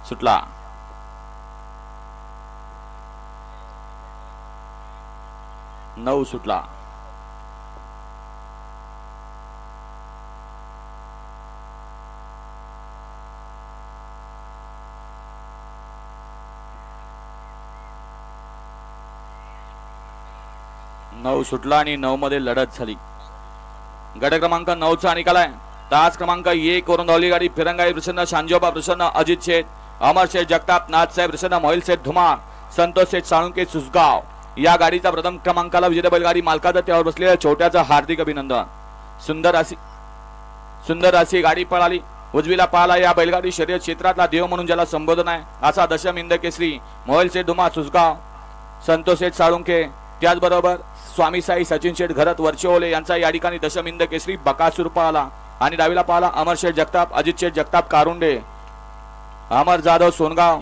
सुटला. नऊ सुटला. नऊ सुटला आणि 9 मध्ये लढत झाली. गट क्रमांक 9 चा निकाल आहे. तास क्रमांक 1 वरून धावली गाडी फिरंगाई प्रसन्न, शांजोबा प्रसन्न, अजित शेठ, अमर शेठ जगताप, नाथसाहेब प्रसन्न, मोहिल शेठ धुमाळ, संतोष शेठ साळुंके सुसगाव या गाडीचा प्रथम क्रमांकाला विजेता बैलगाडी मालकाचा त्यावर बसलेल्या छोट्याचा हार्दिक अभिनंदन. सुंदर अशी गाडी पळाली. उजवीला पाहला या बैलगाडी शर्यत क्षेत्रातला देव म्हणून ज्याला संबोधन आहे असा दशम हिंद केसरी मोहिल शेठ धुमाळ सुसगाव, संतोष शेठ साळुंके, त्याचबरोबर स्वामी साई सचिन शेठ घरत वर्चोले यांचा या ठिकाणी दशम हिंद केसरी बकासूर पाहला. आणि डावीला पाहला अमर शेठ जगताप, अजित शेठ जगताप कारुंडे, अमर जाधव सोनगाव,